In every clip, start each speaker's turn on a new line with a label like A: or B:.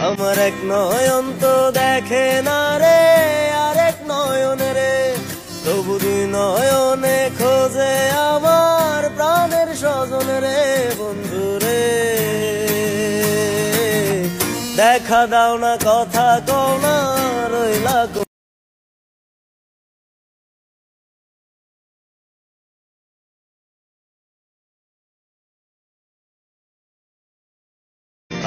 A: আমার এক নয়ন তো দেখে না রে, আরেক নয়ন রে, তবু দুই নয়নে খোঁজে আমার প্রাণের স্বজন রে। বন্ধু রে দেখা দাও না, কথা কও না, রইলা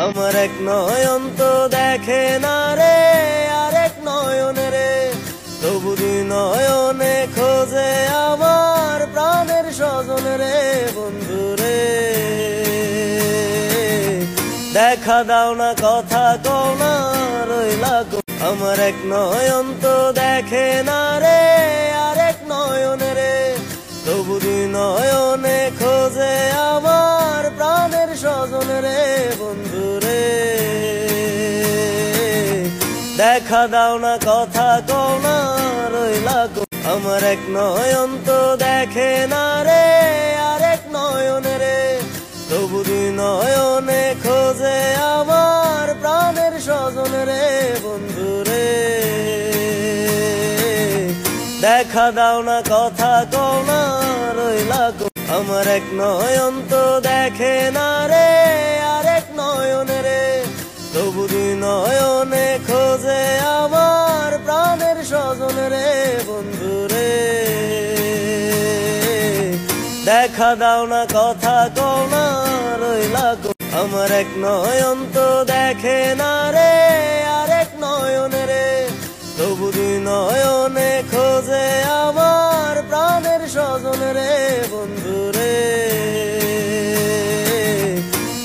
A: আমার এক নয়ন তো দেখে না রে, আরেক নয়ন রে, তবু দুই নয়নে খোঁজে আমার প্রাণের স্বজন রে। বন্ধু রে দেখা দাও না, কথা কও না, রইলা আমার এক নয়ন তো দেখে না রে, আরেক নয়ন রে, তবু দুই নয়নে খোঁজে আমার প্রাণের স্বজন রে। বন্ধু রে দেখা দাও না, কথা কও না, রইলা আমার এক নয়ন তো দেখে না রে, আরেক নয়ন রে, তবু দুই নয়নে খোঁজে আমার প্রাণের স্বজন রে। বন্ধু রে দেখা দাও না, কথা কও না, রইলা আমার এক নয়ন তো দেখে না রে, আরেক নয়ন রে, তবু দুই নয়নে খোঁজে আমার প্রাণের স্বজন রে। বন্ধু রে দেখা দাও না, কথা কও না, রইলা আমার এক নয়ন তো দেখে না রে, আরেক নয়ন রে, তবু দুই নয়নে খোঁজে আমার প্রাণের স্বজন রে। বন্ধু রে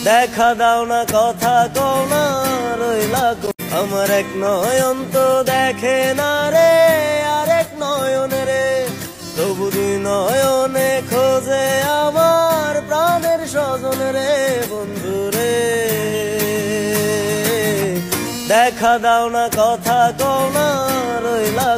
A: দেখা দাও না, কথা কও না, রইলা আমার এক নয়ন তো দেখে না রে, আরেক নয়ন রে, তবু দুই নয়নে খোঁজে আমার প্রাণের স্বজন রে। বন্ধু রে দেখা দাও না, কথা কও না, রইলা।